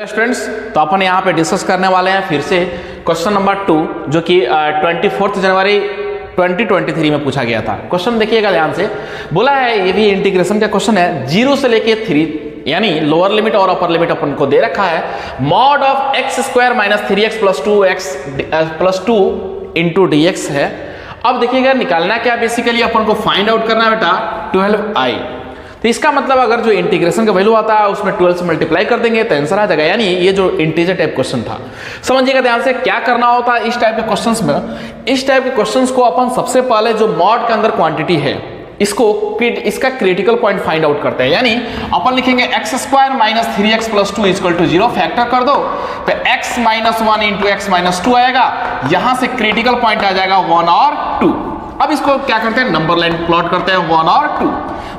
Students, तो अपन यहाँ पे डिस्कस करने वाले हैं फिर से क्वेश्चन नंबर 2 जो कि 24 जनवरी 2023 में पूछा गया था। क्वेश्चन देखिएगा ध्यान से, बोला है ये भी इंटीग्रेशन का क्वेश्चन है। 0 से लेके 3 यानी लोअर लिमिट और अपर लिमिट अपन को दे रखा है। Mod of x square minus 3x plus 2x plus 2 into dx है। अब देखिएगा निकालना क्या, बेसिकली अपन को फाइंड आउट करना है बेटा 12i। तो इसका मतलब अगर जो इंटीग्रेशन का वैल्यू आता है उसमें 12 से मल्टीप्लाई कर देंगे तो आंसर आ जाएगा। यानी ये जो इंटीजर टाइप क्वेश्चन था, समझिएगा ध्यान से क्या करना होता है इस टाइप के क्वेश्चंस में। इस टाइप के क्वेश्चंस को अपन सबसे पहले जो मॉड के अंदर क्वांटिटी है इसका क्रिटिकल पॉइंट फाइंड आउट करते हैं। यानी अपन लिखेंगे x square minus 3x plus 2 equal to 0, factor कर दो तो x minus 1 into x minus 2 आएगा। यहां से क्रिटिकल पॉइंट आ जाएगा 1 और 2। अब इसको क्या करते हैं, नंबर लाइन प्लॉट करते हैं 1 और 2।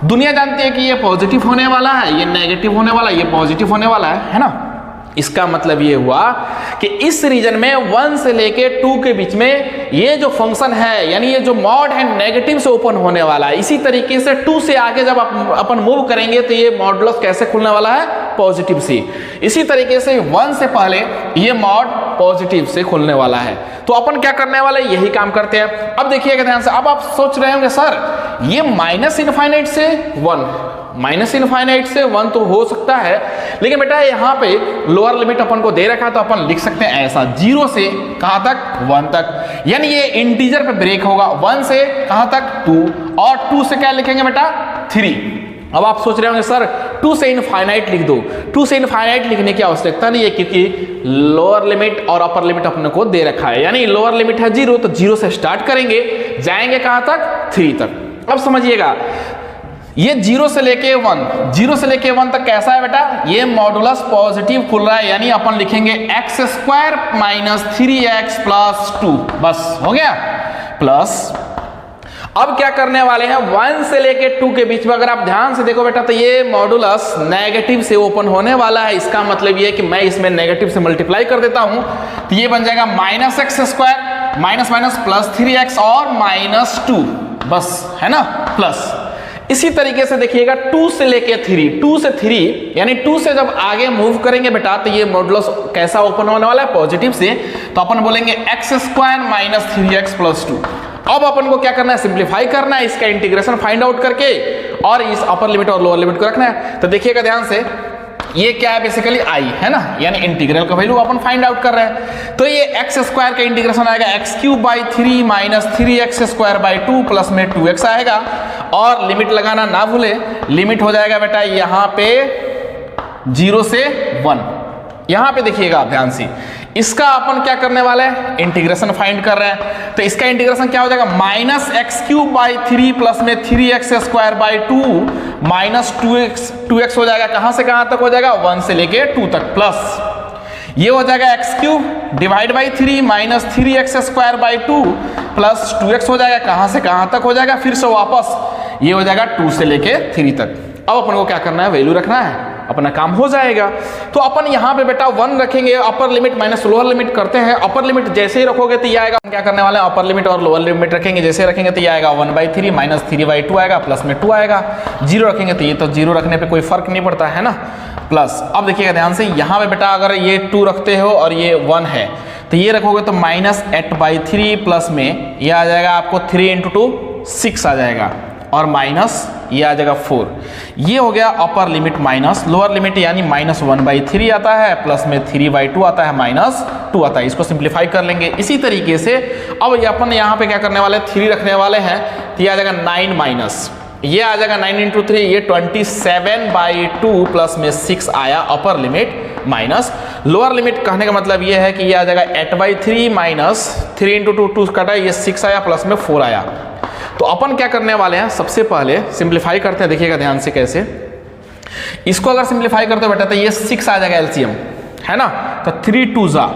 दुनिया जानती है कि ये पॉजिटिव होने वाला है, ये नेगेटिव होने वाला है, ये पॉजिटिव होने वाला है ना। इसका मतलब ये हुआ कि इस रीजन में 1 से लेके 2 के बीच में ये जो फंक्शन है यानी ये जो मॉड है नेगेटिव से ओपन होने वाला है। इसी तरीके से 2 से आगे जब अपन मूव करेंगे तो ये मॉडुलस कैसे खुलने वाला है, पॉजिटिव से। इसी तरीके से 1 से पहले ये मॉड पॉजिटिव से खुलने वाला है। तो अपन क्या करने वाले, यही काम करते हैं। अब देखिएगा ध्यान से, अब आप सोच रहे होंगे सर ये माइनस इनफाइनाइट से 1, माइनस इनफाइनाइट से 1 तो हो सकता है, लेकिन बेटा यहाँ पे लोअर लिमिट अपन को दे रखा है तो अपन लिख सकते हैं ऐसा 0 से कहां तक, 1 तक। यानी ये इंटीजर पे ब्रेक होगा। 1 से कहां तक, 2, और 2 से क्या लिखेंगे बेटा, 3। अब आप सोच रहे होंगे सर 2 से इनफाइनाइट लिख दो। 2 से इनफाइनाइट लिखने की आवश्यकता नहीं है क्योंकि लोअर लिमिट और अपर लिमिट अपने को दे रखा है। यानी लोअर लिमिट है 0 तो 0 से स्टार्ट करेंगे, जाएंगे कहां तक, 3 तक। अब समझिएगा ये 0 से लेके 1 तक कैसा है बेटा, ये मॉडुलस पॉजिटिव खुल रहा है। यानी अपन लिखेंगे x square minus 3x plus 2, बस हो गया प्लस। अब क्या करने वाले हैं, 1 से लेके 2 के बीच में अगर आप ध्यान से देखो बेटा तो ये मॉडुलस नेगेटिव से ओपन होने वाला है। इसका मतलब ये कि मैं इसमें नेगेटिव से मल्टीप्लाई कर देता हूं तो ये बन जाएगा minus x square minus minus plus 3x और माइनस 2, बस है ना, प्लस। इसी तरीके से देखिएगा 2 से लेके 3, 2 से 3 यानी 2 से जब आगे मूव करेंगे बेटा तो ये मॉडुलस कैसा ओपन होने वाला है, पॉजिटिव से। तो अपन बोलेंगे x square minus 3x plus 2। अब अपन को क्या करना है, सिंप्लीफाई करना है, इसका इंटीग्रेशन फाइंड आउट करके और इस अपर लिमिट और लोअर लिमिट को रखना है। तो देखिएगा ध्यान से, ये क्या है, बेसिकली i है ना, यानी इंटीग्रल का वैल्यू अपन फाइंड आउट कर रहे हैं। तो ये एक्स स्क्वायर का इंटीग्रेशन आएगा x cube by 3 minus 3x square by 2 plus में 2x आएगा। और लिमिट लगाना ना भूले, लिमिट हो जाएगा बेटा यहाँ पे 0 से 1। यहाँ पे देखिएगा आप ध्यान से, इसका अपन क्या करने वाले हैं, इंटीग्रेशन फाइंड कर रहे हैं। तो इसका इंटीग्रेशन क्या हो जाएगा, minus x cube by 3 plus में 3x square by 2 minus 2x हो जाएगा। कहां से कहां तक हो जाएगा, 1 से लेके 2 तक, प्लस ये हो जाएगा x cube divide by 3 minus 3x square by 2 plus 2x हो जाएगा। कहां से कहां तक हो जाएगा, फिर से वापस ये हो जाएगा 2 से लेके 3 तक। अब अपन को क्या करना है, वैल्यू रखना है, अपना काम हो जाएगा। तो अपन यहाँ पे बेटा 1 रखेंगे, upper limit minus lower limit करते हैं। अपर लिमिट जैसे ही रखोगे तो ये आएगा, क्या करने वाले हैं, अपर लिमिट और लोअर लिमिट रखेंगे, जैसे रखेंगे तो ये आएगा 1/3 माइनस 3/2 आएगा, प्लस में 2 आएगा। 0 रखेंगे तो ये तो 0 रखने पे कोई फर्क नहीं पड़ता है ना, प्लस। अब देखिएगा ध्यान से, यहाँ पे बेटा अगर ये 2 रखते हो और ये 1 है तो ये रखोगे तो माइनस 8/3 प्लस में ये आ जाएगा आपको 3 इंटू 2 6 आ जाएगा और माइनस ये आ जाएगा 4। ये हो गया upper limit minus lower limit, यानी माइनस 1/3 आता है, प्लस में 3/2 आता है, माइनस 2 आता है। इसको सिंप्लीफाई कर लेंगे। इसी तरीके से अब ये अपन यहाँ पे क्या करने वाले, 3 रखने वाले हैं तो ये आ जाएगा 9 माइनस, ये आ जाएगा 9 इंटू 3, ये 27/2 प्लस में 6 आया upper limit minus lower limit. कहने का मतलब ये है कि ये आ जाएगा 8/3 माइनस 3 इंटू 2 कटा, ये 6 आया, प्लस में 4 आया। तो अपन क्या करने वाले हैं, सबसे पहले सिंप्लीफाई करते हैं। देखिएगा ध्यान से कैसे, इसको अगर सिंप्लीफाई करते हो बेटा तो ये 6 आ जाएगा एलसीएम है ना। तो 3 2 जा,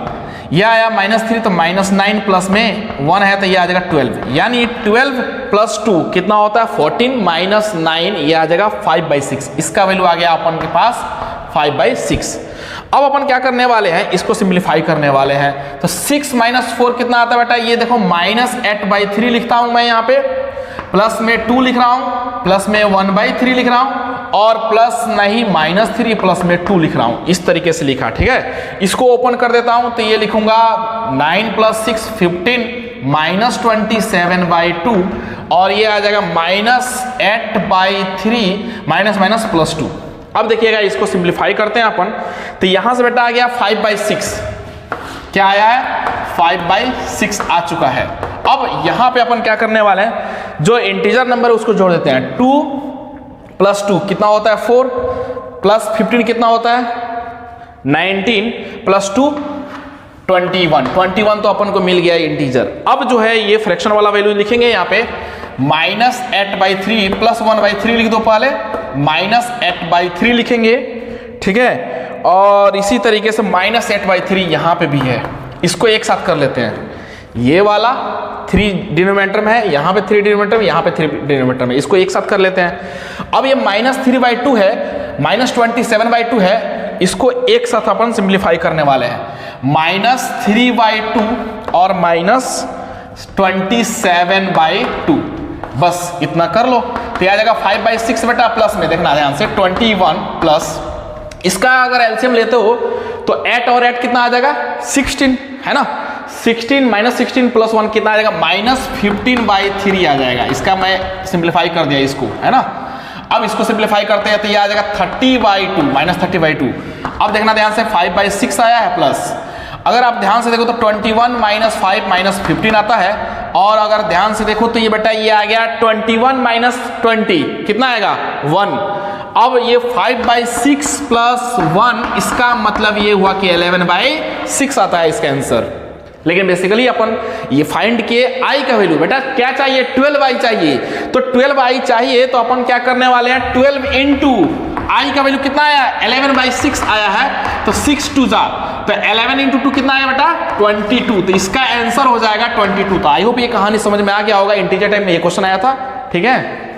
यह आया -3 तो -9 प्लस में 1 है तो ये आ जाएगा 12, यानी 12 प्लस 2 कितना होता है 14 माइनस 9 ये आ जाएगा 5/6। इसका वैल्यू आ गया अपन के पास 5/6। अब अपन क्या करने वाले हैं, इसको सिंप्लीफाई करने वाले हैं। तो 6 माइनस 4 कितना आता है बेटा, ये देखो -8/3 लिखता हूं मैं यहाँ पे, प्लस में 2 लिख रहा हूं, प्लस में 1/3 लिख रहा हूं और प्लस नहीं -3 प्लस में 2 लिख रहा हूं, इस तरीके से लिखा, ठीक है। इसको ओपन कर देता हूं तो ये लिखूंगा 9 + 6 15 -27/2 और ये आ जाएगा -8/3 माइनस +2। अब देखिएगा इसको सिंप्लीफाई करते हैं अपन, तो यहां से बेटा आ गया 5/6, क्या आया है 5/6 आ चुका है। अब यहां पे अपन क्या करने वाले हैं, जो इंटीजर नंबर उसको जोड़ देते हैं। 2 + 2 कितना होता है 4 + 15 कितना होता है 19 + 2 21 तो अपन को मिल गया इंटीजर। अब जो है ये फ्रैक्शन वाला वैल्यू लिखेंगे यहाँ पे -8/3 + 1/3 लिख दो पहले, -8/3 लिखेंगे, ठीक है। और इसी तरीके से -8/3 यहाँ पे भी है, इसको एक साथ कर लेते हैं। ये वाला 3 डिनोमिनेटर में है, यहाँ पे 3 डिनोमिनेटर में, यहाँ पे 3 डिनोमिनेटर में, इसको एक साथ कर लेते हैं। अब ये -3/2 है, -27/2 है, इसको एक साथ अपन सिंप्लीफाई करने वाले हैं। -3/2 और -27/2, बस इतना कर लो तो आ जाएगा 5/6 बेटा, प्लस में देखना ध्यान से 21 प्लस इसका अगर एलसीएम लेते हो तो 8 और 8 कितना आ जाएगा 16, है ना। 16 -16 + 1 कितना आ जाएगा -15/3 आ जाएगा। इसका मैं सिंप्लीफाई कर दिया इसको, है ना। अब इसको सिंप्लीफाई करते हैं तो ये आ जाएगा 30/2 -30/2। अब देखना ध्यान से 5/6 आया है प्लस, अगर आप ध्यान से देखो तो 21 - 5 -15 आता है, और अगर ध्यान से देखो तो ये बेटा ये आ गया 21 - 20 कितना आएगा 1। अब ये 5/6 + 1 इसका मतलब ये हुआ कि 11/6 आता है इसका आंसर। लेकिन बेसिकली अपन ये फाइंड किए i का वैल्यू, बेटा क्या चाहिए 12i चाहिए, तो 12i चाहिए तो अपन क्या करने वाले हैं 12 × i का वैल्यू कितना आया 11/6 आया है, तो 6 2 जा तो 11 × 2 कितना आया बेटा 22, तो इसका आंसर हो जाएगा 22। तो आई होप ये कहानी समझ में आ गया होगा, इंटीजर टाइप में ये क्वेश्चन आया था, ठीक है।